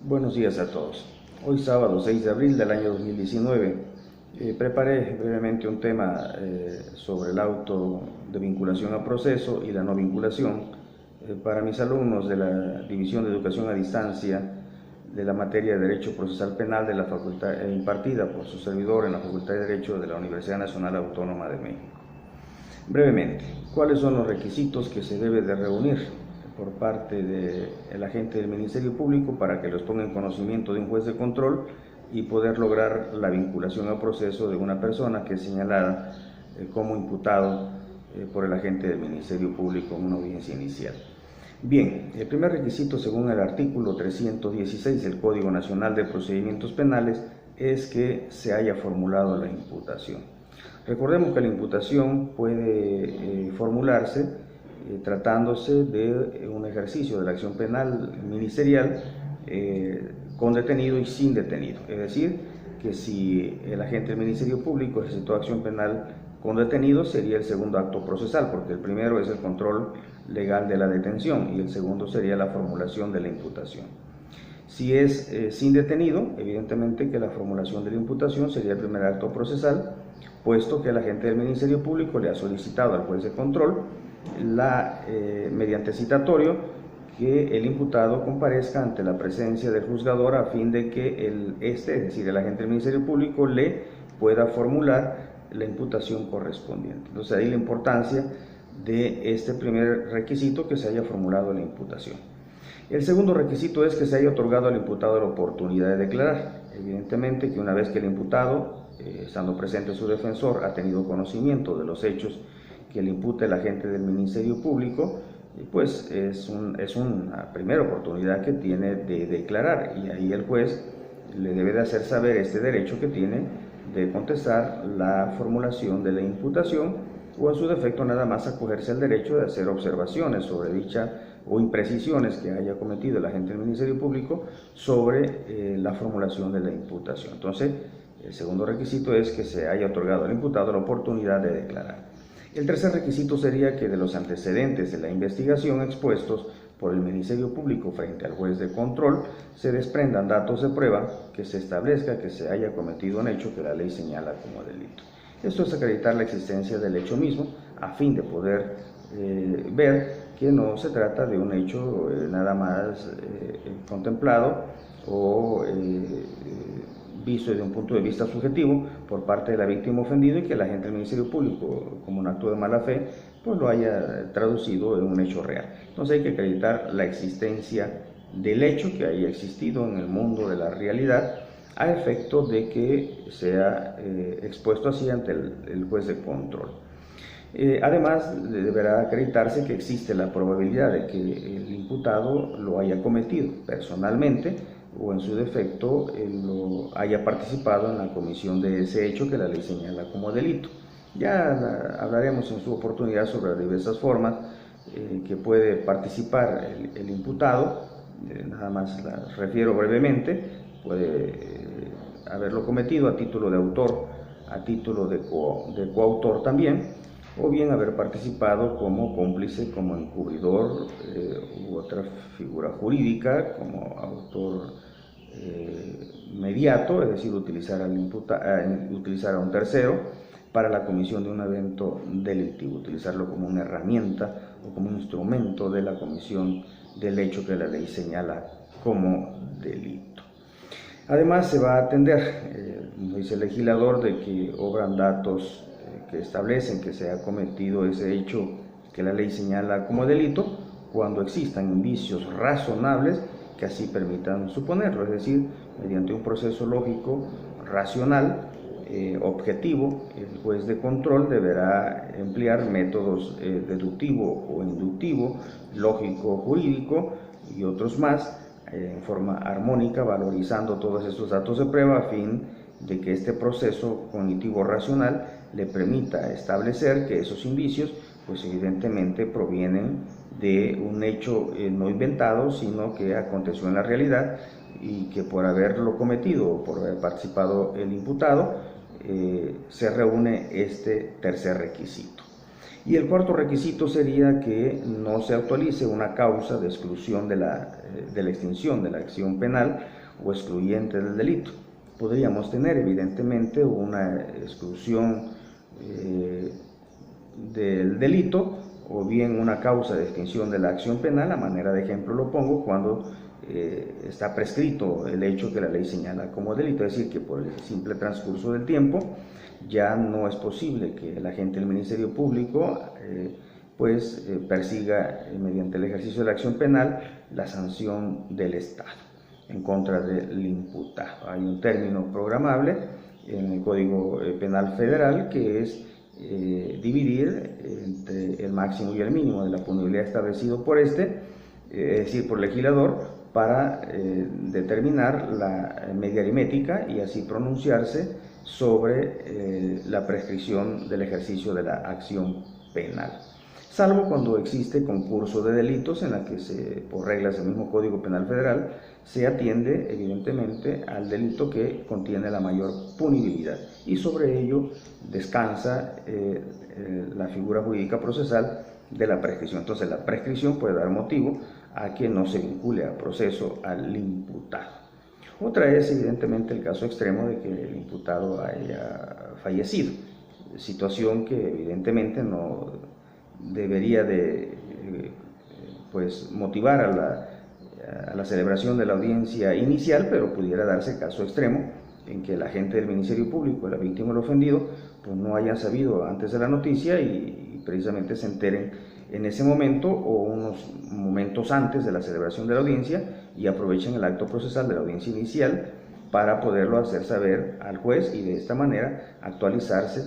Buenos días a todos. Hoy sábado 6 de abril del año 2019 preparé brevemente un tema sobre el auto de vinculación a proceso y la no vinculación para mis alumnos de la División de Educación a Distancia de la materia de Derecho Procesal Penal de la facultad impartida por su servidor en la Facultad de Derecho de la Universidad Nacional Autónoma de México. Brevemente, ¿cuáles son los requisitos que se debe de reunir por parte del agente del Ministerio Público para que los ponga en conocimiento de un juez de control y poder lograr la vinculación a proceso de una persona que es señalada como imputado por el agente del Ministerio Público en una audiencia inicial? Bien, el primer requisito, según el artículo 316 del Código Nacional de Procedimientos Penales, es que se haya formulado la imputación. Recordemos que la imputación puede formularse tratándose de un ejercicio de la acción penal ministerial con detenido y sin detenido. Es decir, que si el agente del Ministerio Público ejercitó acción penal con detenido, sería el segundo acto procesal, porque el primero es el control legal de la detención y el segundo sería la formulación de la imputación. Si es sin detenido, evidentemente que la formulación de la imputación sería el primer acto procesal, puesto que el agente del Ministerio Público le ha solicitado al juez de control mediante citatorio que el imputado comparezca ante la presencia del juzgador a fin de que es decir, el agente del Ministerio Público le pueda formular la imputación correspondiente. Entonces ahí la importancia de este primer requisito, que se haya formulado la imputación. El segundo requisito es que se haya otorgado al imputado la oportunidad de declarar. Evidentemente que una vez que el imputado, estando presente su defensor, ha tenido conocimiento de los hechos que le imputa el agente del Ministerio Público, pues es una primera oportunidad que tiene de declarar, y ahí el juez le debe de hacer saber este derecho que tiene de contestar la formulación de la imputación, o en su defecto nada más acogerse al derecho de hacer observaciones sobre dicha o imprecisiones que haya cometido el agente del Ministerio Público sobre la formulación de la imputación. Entonces, el segundo requisito es que se haya otorgado al imputado la oportunidad de declarar. El tercer requisito sería que de los antecedentes de la investigación expuestos por el Ministerio Público frente al juez de control se desprendan datos de prueba que se establezca que se haya cometido un hecho que la ley señala como delito. Esto es acreditar la existencia del hecho mismo a fin de poder ver que no se trata de un hecho nada más contemplado o visto desde un punto de vista subjetivo por parte de la víctima ofendida, y que el agente del Ministerio Público, como un acto de mala fe, pues lo haya traducido en un hecho real. Entonces hay que acreditar la existencia del hecho que haya existido en el mundo de la realidad, a efecto de que sea expuesto así ante el juez de control. Además, deberá acreditarse que existe la probabilidad de que el imputado lo haya cometido personalmente, o en su defecto lo haya participado en la comisión de ese hecho que la ley señala como delito. Ya hablaremos en su oportunidad sobre las diversas formas que puede participar el imputado. Nada más las refiero brevemente. Puede haberlo cometido a título de autor, a título de coautor también, o bien haber participado como cómplice, como encubridor u otra figura jurídica, como autor mediato, es decir, utilizar a un tercero para la comisión de un evento delictivo, utilizarlo como una herramienta o como un instrumento de la comisión del hecho que la ley señala como delito. Además, se va a atender, dice el legislador, de que obran datos que establecen que se ha cometido ese hecho que la ley señala como delito cuando existan indicios razonables que así permitan suponerlo, es decir, mediante un proceso lógico, racional, objetivo, el juez de control deberá emplear métodos deductivo o inductivo, lógico, jurídico y otros más, en forma armónica, valorizando todos estos datos de prueba a fin de que este proceso cognitivo racional le permita establecer que esos indicios pues evidentemente provienen de un hecho no inventado, sino que aconteció en la realidad, y que por haberlo cometido o por haber participado el imputado se reúne este tercer requisito. Y el cuarto requisito sería que no se actualice una causa de exclusión de la extinción de la acción penal o excluyente del delito. Podríamos tener evidentemente una exclusión del delito o bien una causa de extinción de la acción penal. A manera de ejemplo lo pongo cuando está prescrito el hecho que la ley señala como delito, es decir, que por el simple transcurso del tiempo ya no es posible que el agente del Ministerio Público persiga mediante el ejercicio de la acción penal la sanción del Estado en contra del imputado. Hay un término programable en el Código Penal Federal que es dividir entre el máximo y el mínimo de la punibilidad establecido por es decir, por el legislador, para determinar la media aritmética y así pronunciarse sobre la prescripción del ejercicio de la acción penal, salvo cuando existe concurso de delitos en la que por reglas del mismo Código Penal Federal se atiende evidentemente al delito que contiene la mayor punibilidad y sobre ello descansa la figura jurídica procesal de la prescripción. Entonces la prescripción puede dar motivo a que no se vincule a proceso al imputado. Otra es evidentemente el caso extremo de que el imputado haya fallecido, situación que evidentemente no debería de motivar a la celebración de la audiencia inicial, pero pudiera darse el caso extremo en que el agente del Ministerio Público, la víctima o el ofendido, pues no hayan sabido antes de la noticia y precisamente se enteren en ese momento o unos momentos antes de la celebración de la audiencia y aprovechen el acto procesal de la audiencia inicial para poderlo hacer saber al juez y de esta manera actualizarse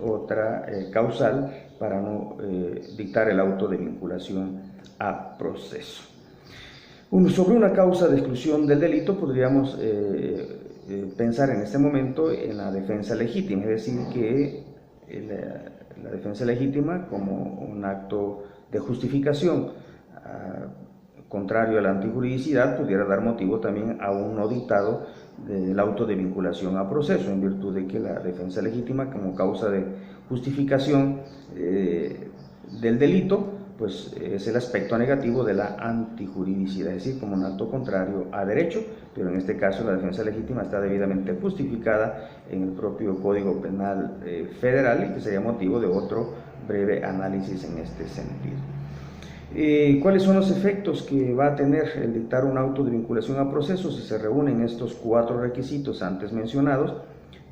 otra causal para no dictar el auto de vinculación a proceso. Sobre una causa de exclusión del delito podríamos pensar en este momento en la defensa legítima, es decir, que la defensa legítima como un acto de justificación contrario a la antijuridicidad pudiera dar motivo también a un no dictado del auto de vinculación a proceso, en virtud de que la defensa legítima como causa de justificación del delito es el aspecto negativo de la antijuridicidad, es decir, como un acto contrario a derecho, pero en este caso la defensa legítima está debidamente justificada en el propio Código Penal Federal y que sería motivo de otro breve análisis en este sentido. ¿Cuáles son los efectos que va a tener el dictar un auto de vinculación a proceso si se reúnen estos cuatro requisitos antes mencionados?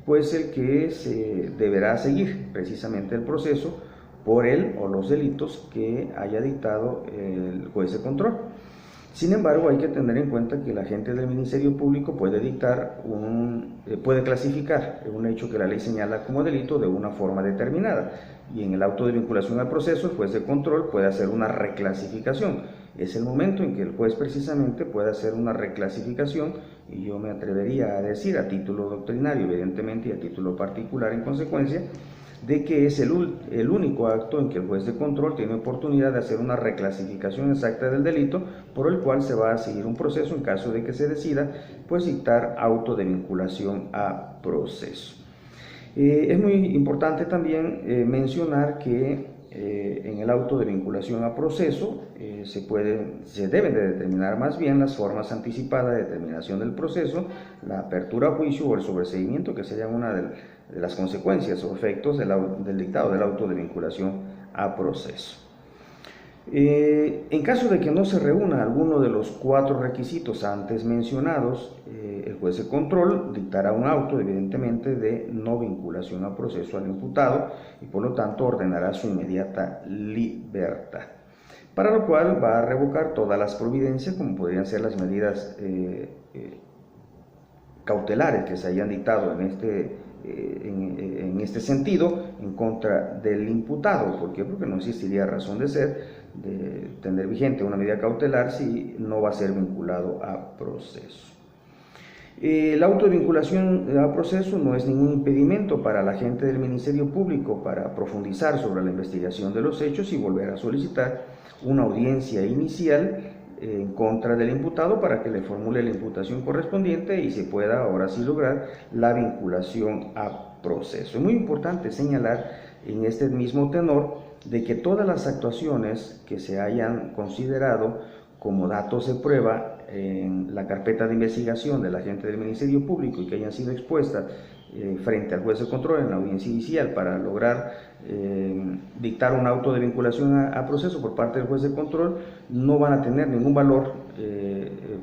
Pues el que se deberá seguir precisamente el proceso por él o los delitos que haya dictado el juez de control. Sin embargo, hay que tener en cuenta que el agente del Ministerio Público puede clasificar un hecho que la ley señala como delito de una forma determinada y en el auto de vinculación al proceso el juez de control puede hacer una reclasificación. Es el momento en que el juez precisamente puede hacer una reclasificación y yo me atrevería a decir a título doctrinario evidentemente y a título particular en consecuencia de que es el único acto en que el juez de control tiene oportunidad de hacer una reclasificación exacta del delito por el cual se va a seguir un proceso en caso de que se decida dictar auto de vinculación a proceso. Es muy importante también mencionar que en el auto de vinculación a proceso se deben de determinar más bien las formas anticipadas de determinación del proceso, la apertura a juicio o el sobreseimiento, que serían una de las consecuencias o efectos del dictado del auto de vinculación a proceso. En caso de que no se reúna alguno de los cuatro requisitos antes mencionados, el juez de control dictará un auto, evidentemente, de no vinculación a proceso al imputado y por lo tanto ordenará su inmediata libertad, para lo cual va a revocar todas las providencias, como podrían ser las medidas cautelares que se hayan dictado en este sentido en contra del imputado. ¿Por qué? Porque no existiría razón de ser de tener vigente una medida cautelar si no va a ser vinculado a proceso. El auto de vinculación a proceso no es ningún impedimento para el agente del Ministerio Público para profundizar sobre la investigación de los hechos y volver a solicitar una audiencia inicial en contra del imputado para que le formule la imputación correspondiente y se pueda ahora sí lograr la vinculación a proceso. Es muy importante señalar en este mismo tenor de que todas las actuaciones que se hayan considerado como datos de prueba en la carpeta de investigación del agente del Ministerio Público y que hayan sido expuestas frente al juez de control en la audiencia inicial para lograr dictar un auto de vinculación a proceso por parte del juez de control, no van a tener ningún valor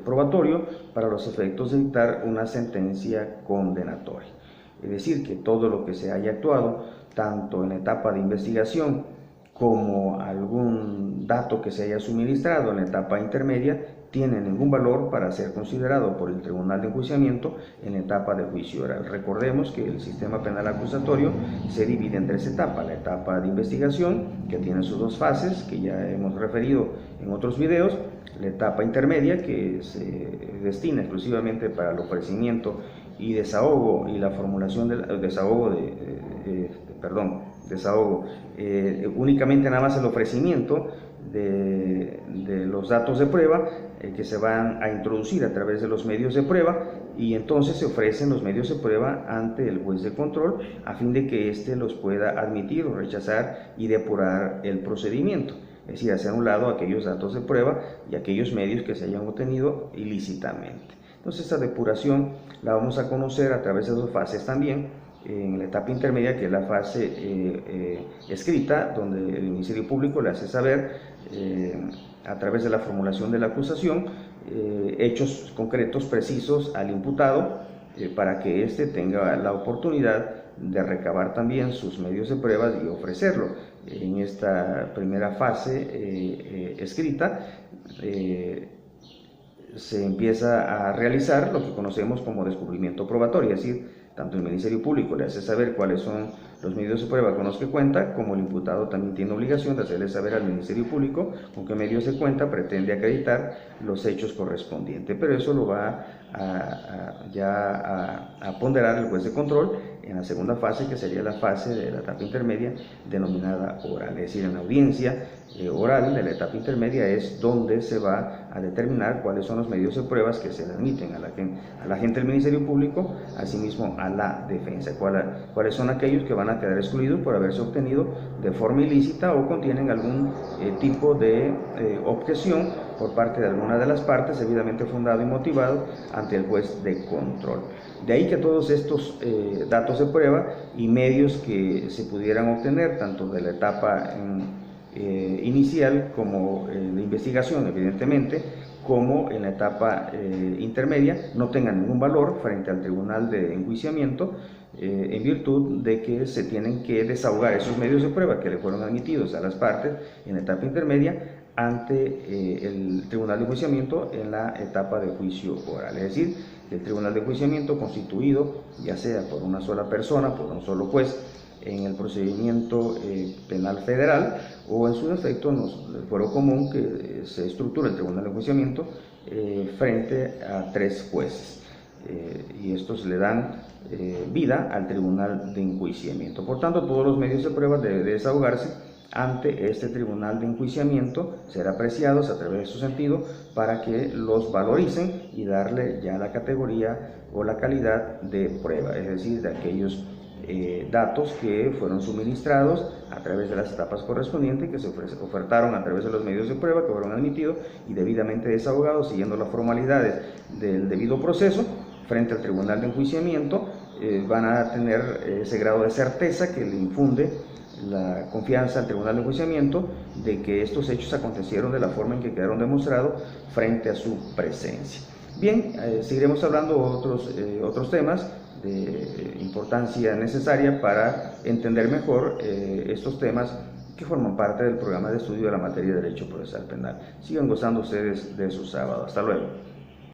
probatorio para los efectos de dictar una sentencia condenatoria. Es decir, que todo lo que se haya actuado, tanto en la etapa de investigación como algún dato que se haya suministrado en la etapa intermedia, tiene ningún valor para ser considerado por el Tribunal de Enjuiciamiento en la etapa de juicio oral. Recordemos que el sistema penal acusatorio se divide en tres etapas: la etapa de investigación, que tiene sus dos fases, que ya hemos referido en otros videos; la etapa intermedia, que se destina exclusivamente para el ofrecimiento y desahogo y la formulación del únicamente nada más el ofrecimiento de los datos de prueba que se van a introducir a través de los medios de prueba, y entonces se ofrecen los medios de prueba ante el juez de control a fin de que éste los pueda admitir o rechazar y depurar el procedimiento, es decir, hacer a un lado aquellos datos de prueba y aquellos medios que se hayan obtenido ilícitamente. Entonces, esta depuración la vamos a conocer a través de dos fases también. En la etapa intermedia, que es la fase escrita, donde el Ministerio Público le hace saber a través de la formulación de la acusación hechos concretos, precisos al imputado, para que éste tenga la oportunidad de recabar también sus medios de pruebas y ofrecerlo. En esta primera fase escrita se empieza a realizar lo que conocemos como descubrimiento probatorio, es decir, tanto el Ministerio Público le hace saber cuáles son los medios de prueba con los que cuenta, como el imputado también tiene obligación de hacerle saber al Ministerio Público con qué medios de cuenta pretende acreditar los hechos correspondientes. Pero eso lo va a ponderar el juez de control en la segunda fase, que sería la fase de la etapa intermedia denominada oral. Es decir, en la audiencia oral de la etapa intermedia es donde se va a determinar cuáles son los medios de pruebas que se le admiten a la gente del Ministerio Público, asimismo a la defensa, cuáles son aquellos que van a quedar excluidos por haberse obtenido de forma ilícita o contienen algún tipo de objeción por parte de alguna de las partes debidamente fundado y motivado ante el juez de control. De ahí que todos estos datos de prueba y medios que se pudieran obtener tanto de la etapa inicial como de investigación, evidentemente, como en la etapa intermedia, no tengan ningún valor frente al Tribunal de Enjuiciamiento, en virtud de que se tienen que desahogar esos medios de prueba que le fueron admitidos a las partes en la etapa intermedia ante el Tribunal de Enjuiciamiento en la etapa de juicio oral. Es decir, el Tribunal de Enjuiciamiento, constituido ya sea por una sola persona, por un solo juez, en el procedimiento penal federal, o en su defecto en el fuero común que se estructura el Tribunal de Enjuiciamiento frente a 3 jueces, y estos le dan vida al Tribunal de Enjuiciamiento. Por tanto, todos los medios de prueba deben desahogarse ante este Tribunal de Enjuiciamiento, ser apreciados a través de su sentido para que los valoricen y darle ya la categoría o la calidad de prueba, es decir, de aquellos datos que fueron suministrados a través de las etapas correspondientes, que se ofertaron a través de los medios de prueba que fueron admitidos y debidamente desahogados siguiendo las formalidades del debido proceso frente al Tribunal de Enjuiciamiento. Van a tener ese grado de certeza que le infunde la confianza al Tribunal de Enjuiciamiento de que estos hechos acontecieron de la forma en que quedaron demostrados frente a su presencia. Bien, seguiremos hablando otros temas de importancia necesaria para entender mejor estos temas que forman parte del programa de estudio de la materia de Derecho Procesal Penal. Sigan gozando ustedes de su sábado. Hasta luego.